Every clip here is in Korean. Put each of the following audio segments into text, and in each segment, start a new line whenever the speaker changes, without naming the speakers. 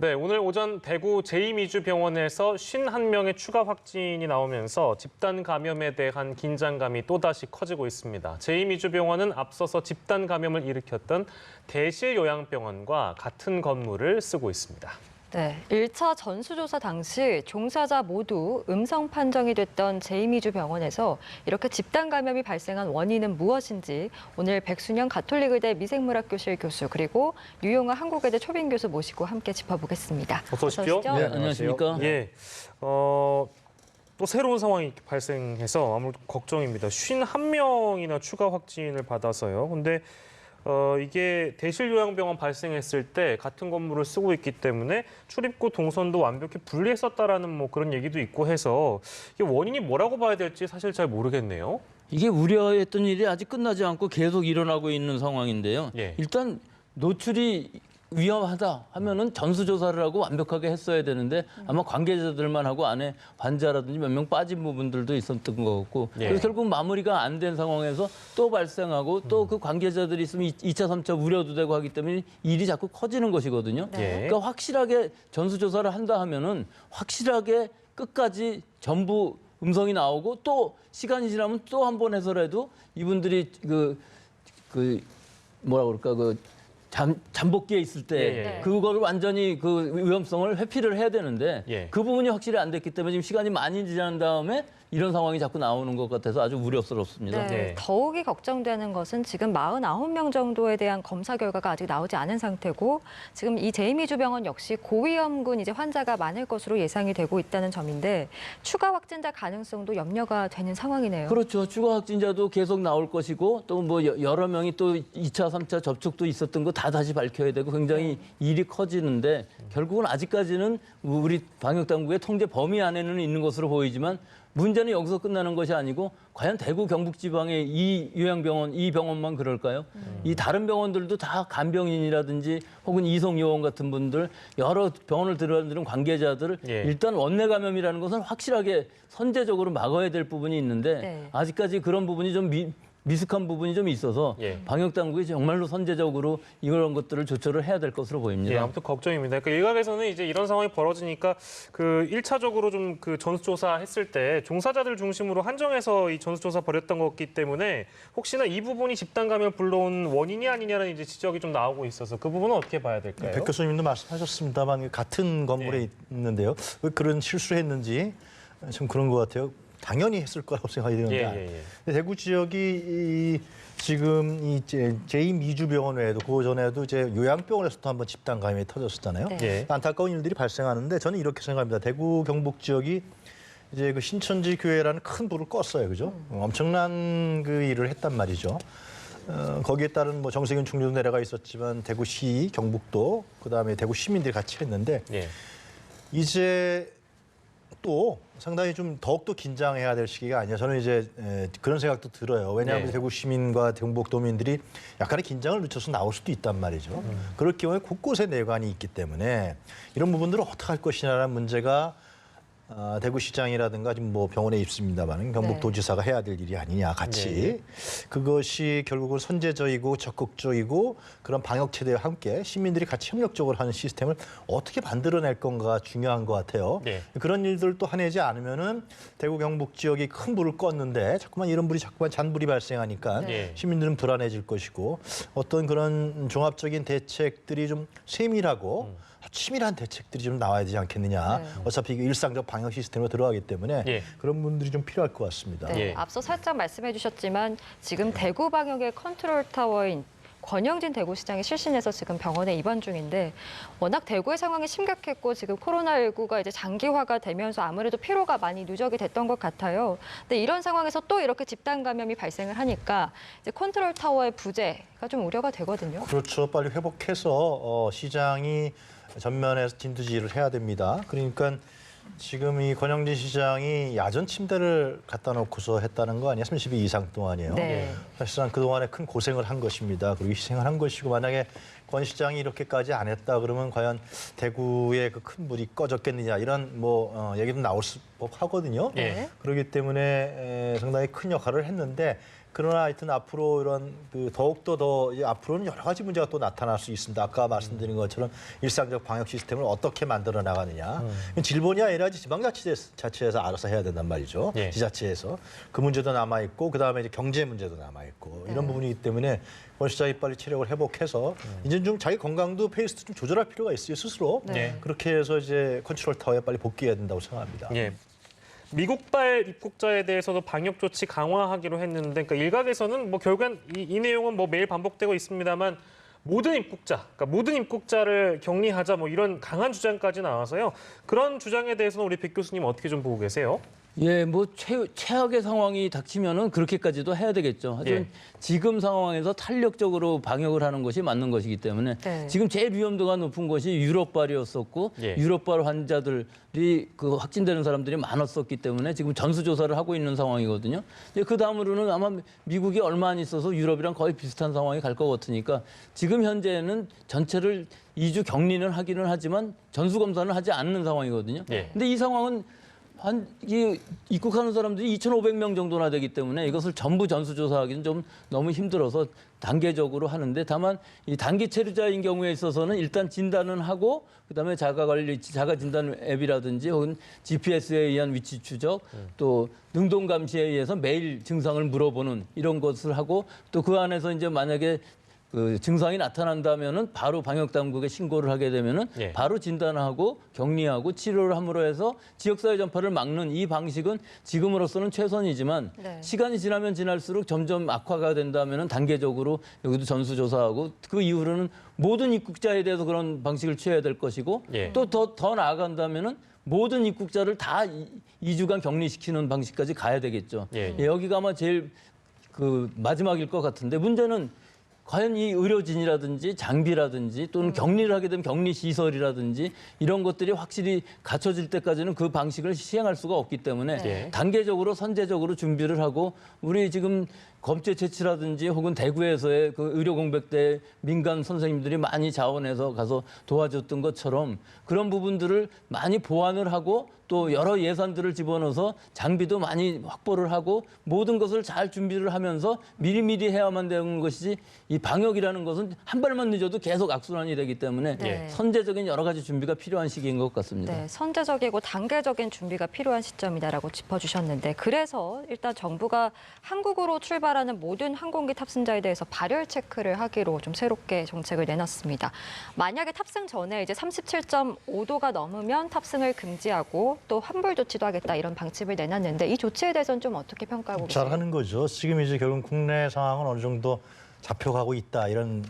네, 오늘 오전 대구 제2미주병원에서 51명의 추가 확진이 나오면서 집단 감염에 대한 긴장감이 또다시 커지고 있습니다. 제2미주병원은 앞서서 집단 감염을 일으켰던 대실요양병원과 같은 건물을 쓰고 있습니다.
네, 1차 전수조사 당시 종사자 모두 음성 판정이 됐던 제2미주병원에서 이렇게 집단 감염이 발생한 원인은 무엇인지 오늘 백순영 가톨릭의대 미생물학교실 교수 그리고 유용아 한국외대 초빙 교수 모시고 함께 짚어보겠습니다.
어서 오십시오.
어서 오시죠.
네, 안녕하십니까?
예, 또 새로운 상황이 발생해서 아무래도 걱정입니다. 51명이나 추가 확진을 받아서요. 근데 이게 대실요양병원 발생했을 때 같은 건물을 쓰고 있기 때문에 출입구 동선도 완벽히 분리했었다라는 뭐 그런 얘기도 있고 해서 이게 원인이 뭐라고 봐야 될지 사실 잘 모르겠네요.
이게 우려했던 일이 아직 끝나지 않고 계속 일어나고 있는 상황인데요.
예.
일단 노출이 위험하다 하면은 전수조사를 하고 완벽하게 했어야 되는데 아마 관계자들만 하고 안에 환자라든지 몇 명 빠진 부분들도 있었던 것 같고
예.
그래서 결국 마무리가 안 된 상황에서 또 발생하고 또 그 관계자들이 있으면 2차, 3차 우려도 되고 하기 때문에 일이 자꾸 커지는 것이거든요.
네.
그러니까 확실하게 전수조사를 한다 하면은 확실하게 끝까지 전부 음성이 나오고 또 시간이 지나면 또 한 번 해서라도 이분들이 뭐라 그럴까 잠복기에 있을 때
예, 예.
그거를 완전히 그 위험성을 회피를 해야 되는데
예.
그 부분이 확실히 안 됐기 때문에 지금 시간이 많이 지난 다음에 이런 상황이 자꾸 나오는 것 같아서 아주 우려스럽습니다.
네,
네.
더욱이 걱정되는 것은 지금 49명 정도에 대한 검사 결과가 아직 나오지 않은 상태고 지금 이 제2미주병원 역시 고위험군 이제 환자가 많을 것으로 예상이 되고 있다는 점인데 추가 확진자 가능성도 염려가 되는 상황이네요.
그렇죠. 추가 확진자도 계속 나올 것이고 또 뭐 여러 명이 또 2차, 3차 접촉도 있었던 거 다 다시 밝혀야 되고 굉장히 일이 커지는데 결국은 아직까지는 우리 방역당국의 통제 범위 안에는 있는 것으로 보이지만 문제는 여기서 끝나는 것이 아니고 과연 대구 경북 지방의 이 요양병원, 이 병원만 그럴까요? 이 다른 병원들도 다 간병인이라든지 혹은 이송요원 같은 분들 여러 병원을 들어가는 관계자들을
예.
일단 원내 감염이라는 것은 확실하게 선제적으로 막아야 될 부분이 있는데
네.
아직까지 그런 부분이 좀 미숙한 부분이 좀 있어서
예.
방역 당국이 정말로 선제적으로 이런 것들을 조처를 해야 될 것으로 보입니다.
예, 아무튼 걱정입니다. 그러니까 일각에서는 이제 이런 상황이 벌어지니까 그 1차적으로 좀 그 전수조사 했을 때 종사자들 중심으로 한정해서 이 전수조사 벌였던 거기 때문에 혹시나 이 부분이 집단 감염을 불러온 원인이 아니냐는 이제 지적이 좀 나오고 있어서 그 부분은 어떻게 봐야 될까요?
백 교수님도 말씀하셨습니다만 같은 건물에
예.
있는데요. 왜 그런 실수했는지 좀 그런 것 같아요. 당연히 했을 거라고 생각이 되는데 대구 지역이 지금 이 제2미주병원 외에도 그 전에도 이제 요양병원에서도 한번 집단 감염이 터졌었잖아요.
네.
예.
안타까운 일들이 발생하는데 저는 이렇게 생각합니다. 대구 경북 지역이 이제 그 신천지 교회라는 큰 불을 껐어요, 그죠? 엄청난 그 일을 했단 말이죠. 거기에 따른 뭐 정세균 총리도 내려가 있었지만 대구시, 경북도 그다음에 대구 시민들이 같이 했는데
예.
이제 또 상당히 좀 더욱더 긴장해야 될 시기가 아니야. 저는 이제 그런 생각도 들어요. 왜냐하면
네.
대구 시민과 경북도민들이 약간의 긴장을 늦춰서 나올 수도 있단 말이죠. 그럴 경우에 곳곳에 내관이 있기 때문에 이런 부분들을 어떻게 할 것이냐라는 문제가 대구시장이라든가 지금 뭐 병원에 있습니다만 경북도지사가 해야 될 일이 아니냐 같이 그것이 결국은 선제적이고 적극적이고 그런 방역 체계와 함께 시민들이 같이 협력적으로 하는 시스템을 어떻게 만들어낼 건가가 중요한 것 같아요.
네.
그런 일들 또 해내지 않으면은 대구 경북 지역이 큰 불을 껐는데 자꾸만 이런 불이 자꾸만 잔불이 발생하니까
네.
시민들은 불안해질 것이고 어떤 그런 종합적인 대책들이 좀 세밀하고 치밀한 대책들이 좀 나와야 되지 않겠느냐.
네.
어차피 이게 일상적 방역 시스템으로 들어가기 때문에
예.
그런 분들이 좀 필요할 것 같습니다.
네,
예.
앞서 살짝 말씀해 주셨지만 지금 대구 방역의 컨트롤 타워인 권영진 대구시장이 실신해서 지금 병원에 입원 중인데 워낙 대구의 상황이 심각했고 지금 코로나19가 이제 장기화가 되면서 아무래도 피로가 많이 누적이 됐던 것 같아요. 근데 이런 상황에서 또 이렇게 집단 감염이 발생을 하니까 이제 컨트롤 타워의 부재가 좀 우려가 되거든요.
그렇죠. 빨리 회복해서 시장이 전면에서 진두지휘를 해야 됩니다. 그러니까 지금 이 권영진 시장이 야전 침대를 갖다 놓고서 했다는 거 아니에요? 30일 이상 동안이에요.
네.
사실상 그동안에 큰 고생을 한 것입니다. 그리고 희생을 한 것이고 만약에 권 시장이 이렇게까지 안 했다 그러면 과연 대구의 그 큰 불이 꺼졌겠느냐 이런 얘기도 나올 법하거든요.
예.
그렇기 때문에 상당히 큰 역할을 했는데 그러나 하여튼 앞으로 이런 더욱더 더 이제 앞으로는 여러 가지 문제가 또 나타날 수 있습니다. 아까 말씀드린 것처럼 일상적 방역 시스템을 어떻게 만들어 나가느냐. 질본이 아니라 지방자치에서 알아서 해야 된단 말이죠.
예.
지자체에서 그 문제도 남아 있고 그다음에 이제 경제 문제도 남아 있고 이런 부분이기 때문에 권 시장이 빨리 체력을 회복해서 이제 좀 자기 건강도 페이스도 좀 조절할 필요가 있어요 스스로.
네.
그렇게 해서 이제 컨트롤 타워에 빨리 복귀해야 된다고 생각합니다.
예. 미국발 입국자에 대해서도 방역 조치 강화하기로 했는데, 그러니까 일각에서는 뭐 결국엔 이 내용은 뭐 매일 반복되고 있습니다만 모든 입국자, 그러니까 모든 입국자를 격리하자 뭐 이런 강한 주장까지 나와서요. 그런 주장에 대해서는 우리 백 교수님 어떻게 좀 보고 계세요?
예, 뭐 최악의 상황이 닥치면은 그렇게까지도 해야 되겠죠. 하지만
예.
지금 상황에서 탄력적으로 방역을 하는 것이 맞는 것이기 때문에
네.
지금 제일 위험도가 높은 것이 유럽발이었었고
예.
유럽발 환자들이 그 확진되는 사람들이 많았었기 때문에 지금 전수조사를 하고 있는 상황이거든요. 그 다음으로는 아마 미국이 얼마 안 있어서 유럽이랑 거의 비슷한 상황이 갈 것 같으니까 지금 현재는 전체를 2주 격리는 하기는 하지만 전수검사는 하지 않는 상황이거든요.
예.
근데 이 상황은 입국하는 사람들이 2,500명 정도나 되기 때문에 이것을 전부 전수조사하기는 좀 너무 힘들어서 단계적으로 하는데 다만 이 단기 체류자인 경우에 있어서는 일단 진단은 하고 그다음에 자가 진단 앱이라든지 혹은 GPS에 의한 위치 추적 또 능동 감시에 의해서 매일 증상을 물어보는 이런 것을 하고 또 그 안에서 이제 만약에 그 증상이 나타난다면은 바로 방역 당국에 신고를 하게 되면은
예.
바로 진단하고 격리하고 치료를 함으로 해서 지역사회 전파를 막는 이 방식은 지금으로서는 최선이지만
네.
시간이 지나면 지날수록 점점 악화가 된다면은 단계적으로 여기도 전수조사하고 그 이후로는 모든 입국자에 대해서 그런 방식을 취해야 될 것이고
예.
또 더 나아간다면은 모든 입국자를 다 2주간 격리시키는 방식까지 가야 되겠죠.
예.
여기가 아마 제일 그 마지막일 것 같은데 문제는 과연 이 의료진이라든지 장비라든지 또는 격리를 하게 되면 격리 시설이라든지 이런 것들이 확실히 갖춰질 때까지는 그 방식을 시행할 수가 없기 때문에
네.
단계적으로 선제적으로 준비를 하고 우리 지금 검체 채취라든지 혹은 대구에서의 그 의료 공백대 민간 선생님들이 많이 자원해서 가서 도와줬던 것처럼 그런 부분들을 많이 보완을 하고 또 여러 예산들을 집어넣어서 장비도 많이 확보를 하고 모든 것을 잘 준비를 하면서 미리미리 해야만 되는 것이지 이 방역이라는 것은 한 발만 늦어도 계속 악순환이 되기 때문에
네.
선제적인 여러 가지 준비가 필요한 시기인 것 같습니다.
네, 선제적이고 단계적인 준비가 필요한 시점이다라고 짚어주셨는데 그래서 일단 정부가 한국으로 출발하는 모든 항공기 탑승자에 대해서 발열 체크를 하기로 좀 새롭게 정책을 내놨습니다. 만약에 탑승 전에 이제 37.5도가 넘으면 탑승을 금지하고 또 환불 조치도 하겠다 이런 방침을 내놨는데 이 조치에 대해서는 좀 어떻게 평가하고 계세요?
잘하는 거죠. 지금 이제 결국 국내 상황은 어느 정도 잡혀가고 있다 이런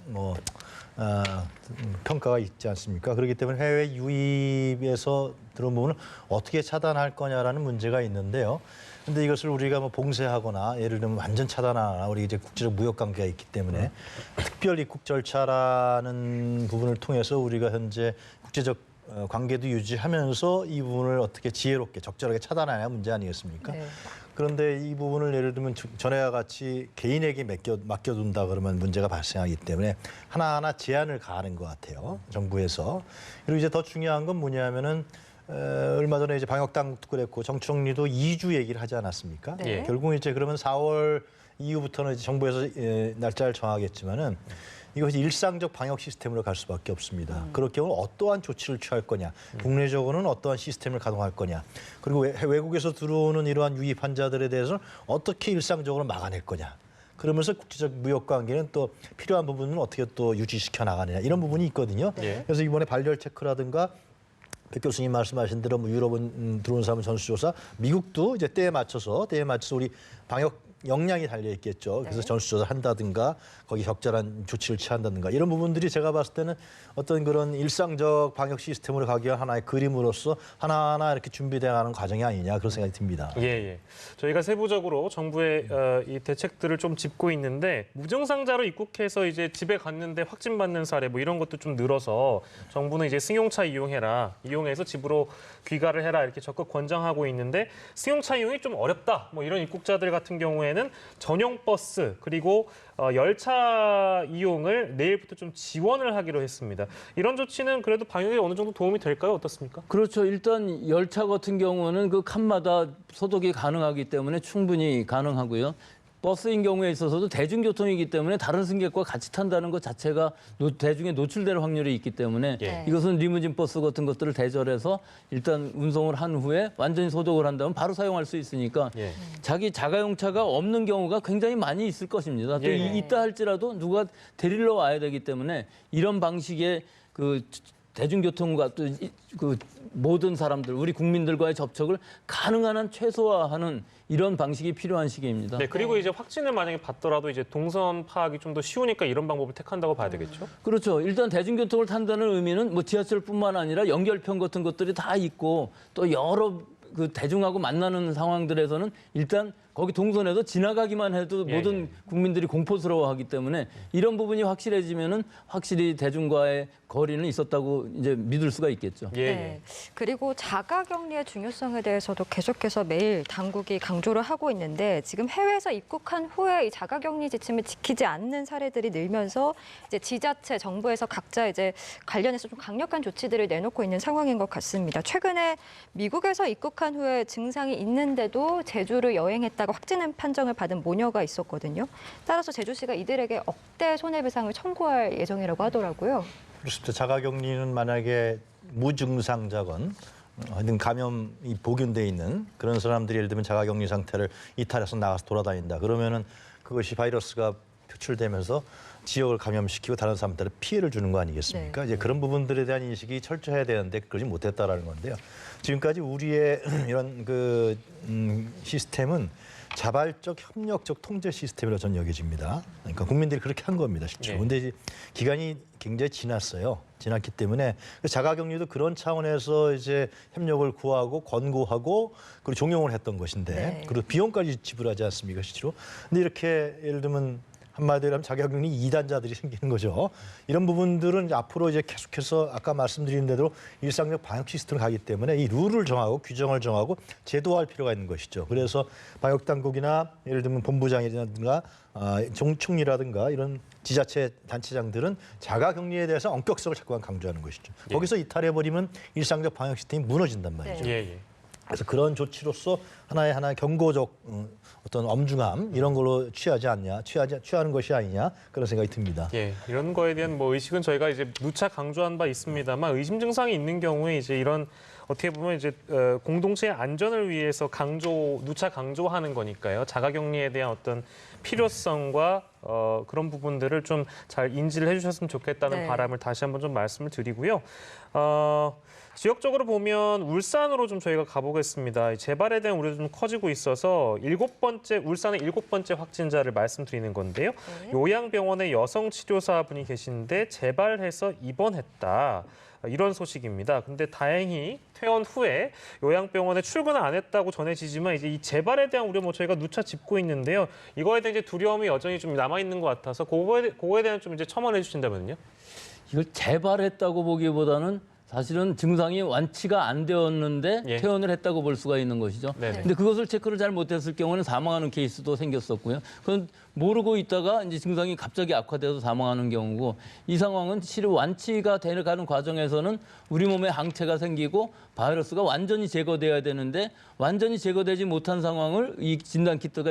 평가가 있지 않습니까? 그렇기 때문에 해외 유입에서 들어온 부분을 어떻게 차단할 거냐라는 문제가 있는데요. 근데 이것을 우리가 뭐 봉쇄하거나 예를 들면 완전 차단하거나 우리 이제 국제적 무역 관계가 있기 때문에 특별 입국 절차라는 부분을 통해서 우리가 현재 국제적 관계도 유지하면서 이 부분을 어떻게 지혜롭게 적절하게 차단하냐 문제 아니겠습니까?
네.
그런데 이 부분을 예를 들면 전에와 같이 개인에게 맡겨둔다 그러면 문제가 발생하기 때문에 하나하나 제한을 가하는 것 같아요. 정부에서. 그리고 이제 더 중요한 건 뭐냐면은 얼마 전에 이제 방역 당국도 그랬고 정청리도 2주 얘기를 하지 않았습니까?
네.
결국 이제 그러면 4월 이후부터는 이제 정부에서 날짜를 정하겠지만은 이것이 일상적 방역 시스템으로 갈 수밖에 없습니다. 그럴 경우 어떠한 조치를 취할 거냐, 국내적으로는 어떠한 시스템을 가동할 거냐, 그리고 외국에서 들어오는 이러한 유입 환자들에 대해서는 어떻게 일상적으로 막아낼 거냐. 그러면서 국제적 무역 관계는 또 필요한 부분은 어떻게 또 유지시켜 나가느냐 이런 부분이 있거든요.
네.
그래서 이번에 발열 체크라든가 백 교수님 말씀하신 대로 뭐 유럽은 들어온 사람은 전수조사, 미국도 이제 때에 맞춰서 우리 방역 역량이 달려 있겠죠. 그래서
네.
전수조사 한다든가 거기 적절한 조치를 취한다든가 이런 부분들이 제가 봤을 때는 어떤 그런 일상적 방역 시스템으로 가기 위한 하나의 그림으로서 하나하나 이렇게 준비되어가는 과정이 아니냐 그런 생각이 듭니다.
예. 저희가 세부적으로 정부의 이 대책들을 좀 짚고 있는데 무증상자로 입국해서 이제 집에 갔는데 확진받는 사례 뭐 이런 것도 좀 늘어서 정부는 이제 승용차 이용해서 집으로 귀가를 해라 이렇게 적극 권장하고 있는데 승용차 이용이 좀 어렵다. 뭐 이런 입국자들 같은 경우에는 전용 버스 그리고 열차 이용을 내일부터 좀 지원을 하기로 했습니다. 이런 조치는 그래도 방역에 어느 정도 도움이 될까요? 어떻습니까?
그렇죠. 일단 열차 같은 경우는 그 칸마다 소독이 가능하기 때문에 충분히 가능하고요. 버스인 경우에 있어서도 대중교통이기 때문에 다른 승객과 같이 탄다는 것 자체가 대중에 노출될 확률이 있기 때문에
예.
이것은 리무진 버스 같은 것들을 대절해서 일단 운송을 한 후에 완전히 소독을 한다면 바로 사용할 수 있으니까
예.
자기 자가용차가 없는 경우가 굉장히 많이 있을 것입니다. 또
예.
있다 할지라도 누가 데리러 와야 되기 때문에 이런 방식의 그 대중교통과 또 그 모든 사람들, 우리 국민들과의 접촉을 가능한 한 최소화하는 이런 방식이 필요한 시기입니다.
네, 그리고 이제 확진을 만약에 받더라도 이제 동선 파악이 좀 더 쉬우니까 이런 방법을 택한다고 봐야 되겠죠?
그렇죠. 일단 대중교통을 탄다는 의미는 뭐 지하철뿐만 아니라 연결편 같은 것들이 다 있고 또 여러 그 대중하고 만나는 상황들에서는 일단 거기 동선에서 지나가기만 해도
예,
모든 국민들이 공포스러워하기 때문에 이런 부분이 확실해지면은 확실히 대중과의 거리는 있었다고 이제 믿을 수가 있겠죠.
예,
네. 그리고 자가격리의 중요성에 대해서도 계속해서 매일 당국이 강조를 하고 있는데 지금 해외에서 입국한 후에 이 자가격리 지침을 지키지 않는 사례들이 늘면서 이제 지자체, 정부에서 각자 이제 관련해서 좀 강력한 조치들을 내놓고 있는 상황인 것 같습니다. 최근에 미국에서 입국한 후에 증상이 있는데도 제주를 여행했다가 확진 판정을 받은 모녀가 있었거든요. 따라서 제주시가 이들에게 억대 손해배상을 청구할 예정이라고 하더라고요.
그렇습니다. 자가격리는 만약에 무증상자건 하여튼 감염이 복균돼 있는 그런 사람들이 예를 들면 자가격리 상태를 이탈해서 나가서 돌아다닌다. 그러면은 그것이 바이러스가 표출되면서 지역을 감염시키고 다른 사람들한테 피해를 주는 거 아니겠습니까?
네.
이제 그런 부분들에 대한 인식이 철저해야 되는데 그러지 못했다라는 건데요. 지금까지 우리의 이런 그 시스템은 자발적 협력적 통제 시스템이라고 저는 여겨집니다. 그러니까 국민들이 그렇게 한 겁니다, 실제로.
네.
근데 이제 기간이 굉장히 지났어요. 지났기 때문에 자가격리도 그런 차원에서 이제 협력을 구하고 권고하고 그리고 종용을 했던 것인데
네.
그리고 비용까지 지불하지 않습니까, 실제로. 근데 이렇게 예를 들면 한마디로 하면 자가격리 2단자들이 생기는 거죠. 이런 부분들은 이제 앞으로 이제 계속해서 아까 말씀드린 대로 일상적 방역 시스템을 가기 때문에 이 룰을 정하고 규정을 정하고 제도화할 필요가 있는 것이죠. 그래서 방역 당국이나 예를 들면 본부장이라든가 총리라든가 이런 지자체 단체장들은 자가격리에 대해서 엄격성을 자꾸만 강조하는 것이죠.
예.
거기서 이탈해버리면 일상적 방역 시스템이 무너진단 말이죠.
네.
예, 예.
그래서 그런 조치로서 하나의 경고적 어떤 엄중함 이런 걸로 취하는 것이 아니냐 그런 생각이 듭니다.
예, 이런 거에 대한 뭐 의식은 저희가 이제 누차 강조한 바 있습니다만 의심 증상이 있는 경우에 이제 이런 어떻게 보면 이제 공동체의 안전을 위해서 누차 강조하는 거니까요. 자가격리에 대한 어떤 필요성과 그런 부분들을 좀 잘 인지를 해주셨으면 좋겠다는
네.
바람을 다시 한번 좀 말씀을 드리고요. 지역적으로 보면 울산으로 좀 저희가 가보겠습니다. 재발에 대한 우려도 좀 커지고 있어서 울산의 7번째 확진자를 말씀드리는 건데요.
네.
요양병원에 여성 치료사분이 계신데 재발해서 입원했다. 이런 소식입니다. 근데 다행히 퇴원 후에 요양병원에 출근을 안 했다고 전해지지만 이제 이 재발에 대한 우려 뭐 저희가 누차 짚고 있는데요. 이거에 대한 이제 두려움이 여전히 좀 남아 있는 것 같아서 그거에 대한 좀 이제 첨언해 주신다면요.
이걸 재발했다고 보기보다는 사실은 증상이 완치가 안 되었는데
예.
퇴원을 했다고 볼 수가 있는 것이죠.
네네.
근데 그것을 체크를 잘 못했을 경우는 사망하는 케이스도 생겼었고요. 그건 모르고 있다가 이제 증상이 갑자기 악화돼서 사망하는 경우고 이 상황은 실은 완치가 되는 과정에서는 우리 몸에 항체가 생기고 바이러스가 완전히 제거돼야 되는데 완전히 제거되지 못한 상황을 이 진단 키트가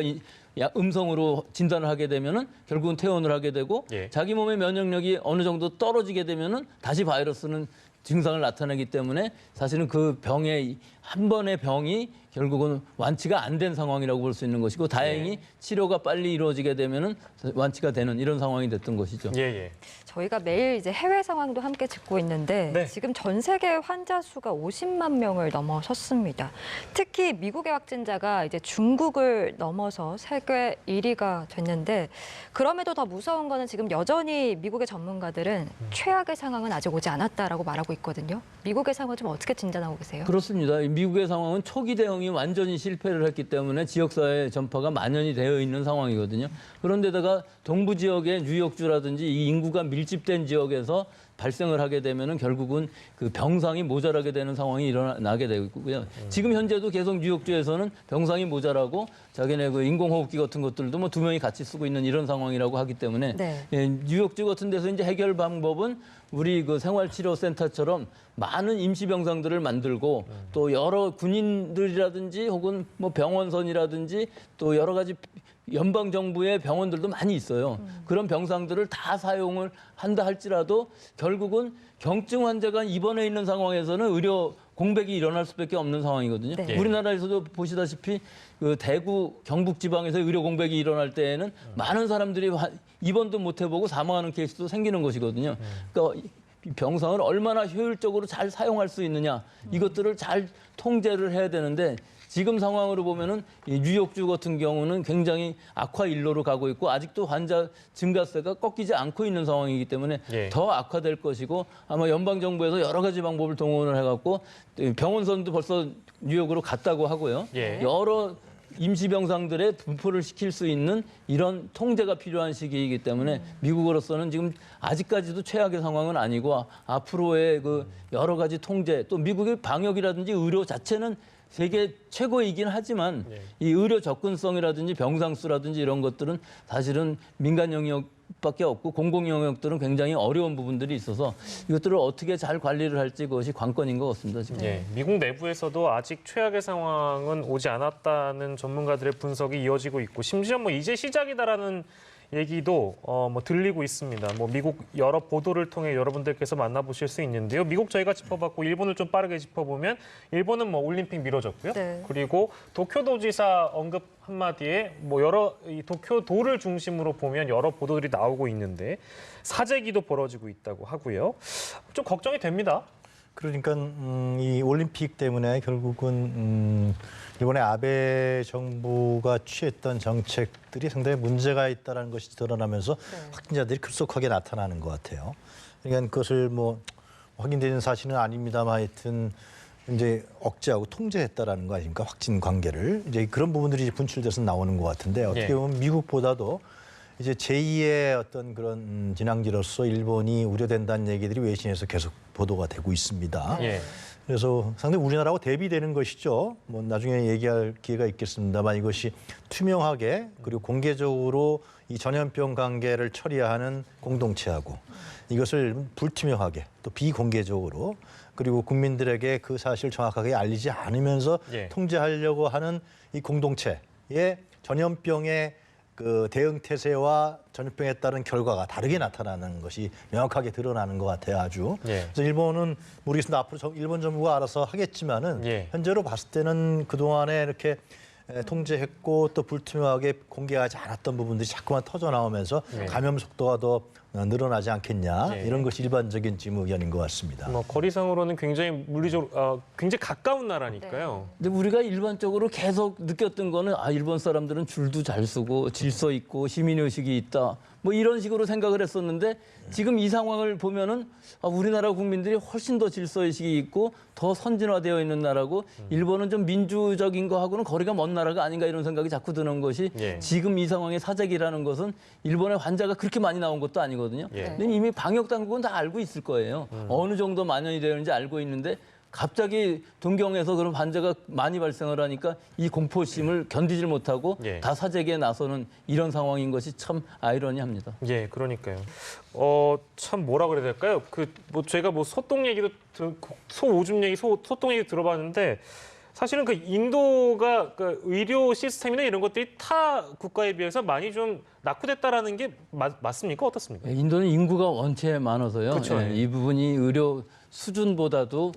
음성으로 진단을 하게 되면은 결국은 퇴원을 하게 되고
예.
자기 몸의 면역력이 어느 정도 떨어지게 되면은 다시 바이러스는 증상을 나타내기 때문에 사실은 그 병의 한 번의 병이 결국은 완치가 안 된 상황이라고 볼 수 있는 것이고 다행히 치료가 빨리 이루어지게 되면은 완치가 되는 이런 상황이 됐던 것이죠.
예, 예.
저희가 매일 이제 해외 상황도 함께 짚고 있는데
네.
지금 전 세계 환자 수가 50만 명을 넘어섰습니다. 특히 미국의 확진자가 이제 중국을 넘어서 세계 1위가 됐는데 그럼에도 더 무서운 거는 지금 여전히 미국의 전문가들은 최악의 상황은 아직 오지 않았다라고 말하고 있거든요. 미국의 상황을 좀 어떻게 진단하고 계세요?
그렇습니다. 미국의 상황은 초기 대응이 완전히 실패를 했기 때문에 지역사회 전파가 만연이 되어 있는 상황이거든요. 그런데다가 동부 지역의 뉴욕주라든지 이 인구가 밀집된 지역에서 발생을 하게 되면은 결국은 그 병상이 모자라게 되는 상황이 일어나게 되고요. 지금 현재도 계속 뉴욕주에서는 병상이 모자라고 자기네 그 인공호흡기 같은 것들도 뭐 2명이 같이 쓰고 있는 이런 상황이라고 하기 때문에
네.
예, 뉴욕주 같은 데서 이제 해결 방법은 우리 그 생활치료센터처럼 많은 임시병상들을 만들고 또 여러 군인들이라든지 혹은 뭐 병원선이라든지 또 여러 가지 연방 정부의 병원들도 많이 있어요. 그런 병상들을 다 사용을 한다 할지라도 결국은 경증 환자가 입원해 있는 상황에서는 의료 공백이 일어날 수밖에 없는 상황이거든요.
네.
우리나라에서도 보시다시피 그 대구 경북 지방에서 의료 공백이 일어날 때에는 많은 사람들이 입원도 못 해보고 사망하는 케이스도 생기는 것이거든요. 그러니까 이 병상을 얼마나 효율적으로 잘 사용할 수 있느냐 이것들을 잘 통제를 해야 되는데 지금 상황으로 보면은 이 뉴욕주 같은 경우는 굉장히 악화 일로로 가고 있고 아직도 환자 증가세가 꺾이지 않고 있는 상황이기 때문에
예.
더 악화될 것이고 아마 연방 정부에서 여러 가지 방법을 동원을 해갖고 병원선도 벌써 뉴욕으로 갔다고 하고요.
예.
여러 임시병상들의 분포를 시킬 수 있는 이런 통제가 필요한 시기이기 때문에 미국으로서는 지금 아직까지도 최악의 상황은 아니고 앞으로의 그 여러 가지 통제 또 미국의 방역이라든지 의료 자체는 세계 최고이긴 하지만 이 의료 접근성이라든지 병상 수라든지 이런 것들은 사실은 민간 영역밖에 없고 공공 영역들은 굉장히 어려운 부분들이 있어서 이것들을 어떻게 잘 관리를 할지 그것이 관건인 것 같습니다. 지금.
예, 미국 내부에서도 아직 최악의 상황은 오지 않았다는 전문가들의 분석이 이어지고 있고 심지어 뭐 이제 시작이다라는 얘기도 뭐 들리고 있습니다. 뭐 미국 여러 보도를 통해 여러분들께서 만나보실 수 있는데요. 미국 저희가 짚어봤고 일본을 좀 빠르게 짚어보면 일본은 뭐 올림픽 미뤄졌고요.
네.
그리고 도쿄도지사 언급 한마디에 뭐 여러 이 도쿄도를 중심으로 보면 여러 보도들이 나오고 있는데 사재기도 벌어지고 있다고 하고요. 좀 걱정이 됩니다.
그러니까 이 올림픽 때문에 결국은 이번에 아베 정부가 취했던 정책들이 상당히 문제가 있다는 것이 드러나면서 확진자들이 급속하게 나타나는 것 같아요. 그러니까 그것을 뭐 확인되는 사실은 아닙니다만 하여튼 이제 억제하고 통제했다라는 거 아닙니까? 확진 관계를 이제 그런 부분들이 분출돼서 나오는 것 같은데 어떻게 보면 미국보다도 이제 제2의 어떤 그런 진앙지로서 일본이 우려된다는 얘기들이 외신에서 계속 보도가 되고 있습니다.
예.
그래서 상당히 우리나라하고 대비되는 것이죠. 뭐 나중에 얘기할 기회가 있겠습니다만 이것이 투명하게 그리고 공개적으로 이 전염병 관계를 처리하는 공동체하고 이것을 불투명하게 또 비공개적으로 그리고 국민들에게 그 사실을 정확하게 알리지 않으면서
예.
통제하려고 하는 이 공동체의 전염병의 그 대응 태세와 전염병에 따른 결과가 다르게 나타나는 것이 명확하게 드러나는 것 같아요, 아주.
예.
그래서 일본은 모르겠습니다. 앞으로 일본 정부가 알아서 하겠지만은
예.
현재로 봤을 때는 그 동안에 이렇게 통제했고 또 불투명하게 공개하지 않았던 부분들이 자꾸만 터져 나오면서
예.
감염 속도가 더 늘어나지 않겠냐
예.
이런 것이 일반적인 지금 의견인 것 같습니다.
뭐 거리상으로는 굉장히 물리적으로 굉장히 가까운 나라니까요.
근데 우리가 일반적으로 계속 느꼈던 거는 아 일본 사람들은 줄도 잘 서고 질서 있고 시민의식이 있다 뭐 이런 식으로 생각을 했었는데 지금 이 상황을 보면은 아, 우리나라 국민들이 훨씬 더 질서의식이 있고 더 선진화되어 있는 나라고 일본은 좀 민주적인 거하고는 거리가 먼 나라가 아닌가 이런 생각이 자꾸 드는 것이
예.
지금 이 상황의 사재기라는 것은 일본의 환자가 그렇게 많이 나온 것도 아니거든요.
예.
근데 이미 방역 당국은 다 알고 있을 거예요. 어느 정도 만연이 되는지 알고 있는데 갑자기 동경에서 그런 환자가 많이 발생을 하니까 이 공포심을 견디질 못하고
예.
다 사재기에 나서는 이런 상황인 것이 참 아이러니합니다.
예, 그러니까요. 참 뭐라 그래야 될까요? 뭐 저희가 뭐 소똥 얘기도 소오줌 얘기, 소똥 얘기 들어봤는데 사실은 그 인도가 그 의료 시스템이나 이런 것들이 타 국가에 비해서 많이 좀 낙후됐다라는 게 맞습니까? 어떻습니까?
인도는 인구가 원체 많아서요.
그렇죠.
이 부분이 의료 수준보다도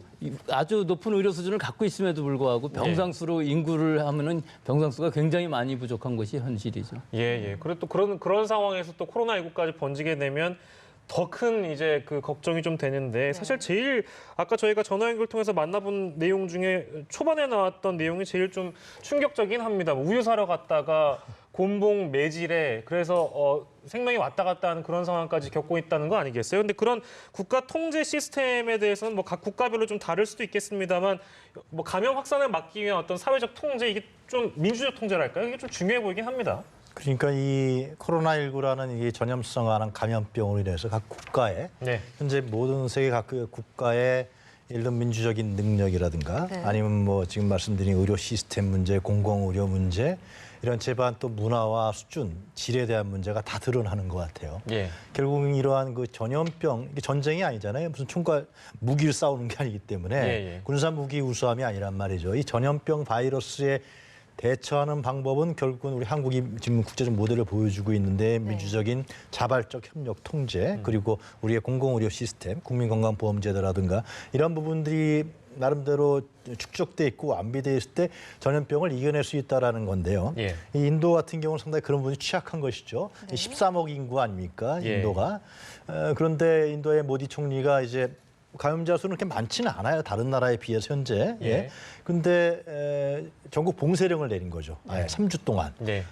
아주 높은 의료 수준을 갖고 있음에도 불구하고 병상수로 인구를 하면은 병상수가 굉장히 많이 부족한 것이 현실이죠.
예. 그리고 또 그런 상황에서 또 코로나19까지 번지게 되면 더 큰 이제 그 걱정이 좀 되는데 사실 제일 아까 저희가 전화 연결 통해서 만나본 내용 중에 초반에 나왔던 내용이 제일 좀 충격적이긴 합니다. 우유 사러 갔다가 곤봉 매질에 그래서 생명이 왔다 갔다 하는 그런 상황까지 겪고 있다는 거 아니겠어요? 근데 그런 국가 통제 시스템에 대해서는 뭐 각 국가별로 좀 다를 수도 있겠습니다만 뭐 감염 확산을 막기 위한 어떤 사회적 통제 이게 좀 민주적 통제랄까요? 이게 좀 중요해 보이긴 합니다.
그러니까 이 코로나19라는 이 전염성화한 감염병으로 인해서 각 국가에
네.
현재 모든 세계 각 국가의 예를 들면 민주적인 능력이라든가
네.
아니면 뭐 지금 말씀드린 의료 시스템 문제, 공공의료 문제 이런 제반 또 문화와 수준, 질에 대한 문제가 다 드러나는 것 같아요.
예.
결국은 이러한 그 전염병, 이게 전쟁이 아니잖아요. 무슨 총과 무기를 싸우는 게 아니기 때문에
예.
군사 무기 우수함이 아니란 말이죠. 이 전염병 바이러스의 대처하는 방법은 결국은 우리 한국이 지금 국제적 모델을 보여주고 있는데 민주적인 자발적 협력 통제 그리고 우리의 공공의료 시스템, 국민건강보험제도라든가 이런 부분들이 나름대로 축적돼 있고 완비돼 있을 때 전염병을 이겨낼 수 있다라는 건데요.
예.
이 인도 같은 경우는 상당히 그런 부분이 취약한 것이죠.
네.
13억 인구 아닙니까?
예.
인도가. 그런데 인도의 모디 총리가 이제 감염자 수는 그렇게 많지는 않아요. 다른 나라에 비해서 현재.
예.
예. 근데 전국 봉쇄령을 내린 거죠. 아예 3주 동안.
네.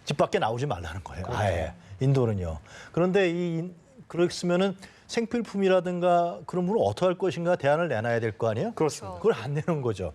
집 밖에 나오지 말라는 거예요. 아예. 인도는요. 그런데 그랬으면은 생필품이라든가 그런 부분을 어떻게 할 것인가 대안을 내놔야 될 거 아니에요?
그렇습니다.
그걸 안 내는 거죠.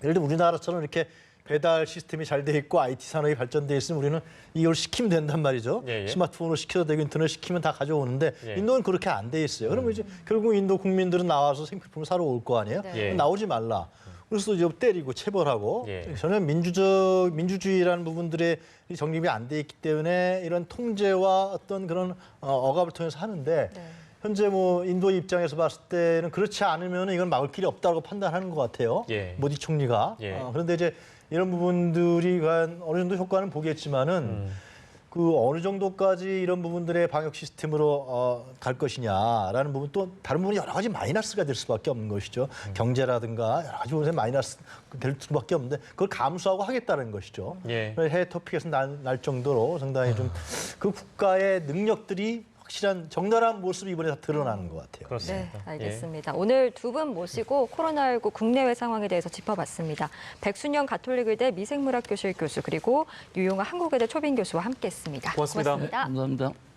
예를 들어 우리나라처럼 이렇게 배달 시스템이 잘 돼 있고 IT 산업이 발전돼 있으면 우리는 이걸 시키면 된단 말이죠.
예, 예.
스마트폰으로 시켜도 되고 인터넷 시키면 다 가져오는데
예.
인도는 그렇게 안 돼 있어요. 그러면 이제 결국 인도 국민들은 나와서 생필품을 사러 올 거 아니에요?
네.
예.
나오지 말라. 그래서 이제 때리고 체벌하고
예.
전혀 민주주의라는 부분들의 정립이 안 돼 있기 때문에 이런 통제와 어떤 그런 억압을 통해서 하는데
네.
현재 뭐 인도의 입장에서 봤을 때는 그렇지 않으면 이건 막을 길이 없다고 판단하는 것 같아요.
예.
모디 총리가.
예.
그런데 이제 이런 부분들이 과연 어느 정도 효과는 보겠지만은 그 어느 정도까지 이런 부분들의 방역 시스템으로 갈 것이냐라는 부분 또 다른 부분이 여러 가지 마이너스가 될 수밖에 없는 것이죠. 경제라든가 여러 가지 부분에서 마이너스 될 수밖에 없는데 그걸 감수하고 하겠다는 것이죠.
예.
해외 토픽에서 날 정도로 상당히 좀 그 국가의 능력들이 확실한 적나라한 모습이 이번에 다 드러나는 것 같아요.
네,
그렇습니다.
알겠습니다. 오늘 두 분 모시고 코로나19 국내외 상황에 대해서 짚어봤습니다. 백순영 가톨릭의대 미생물학 교실 교수 그리고 유용아 한국외대 초빙 교수와 함께했습니다.
고맙습니다.
고맙습니다.
감사합니다.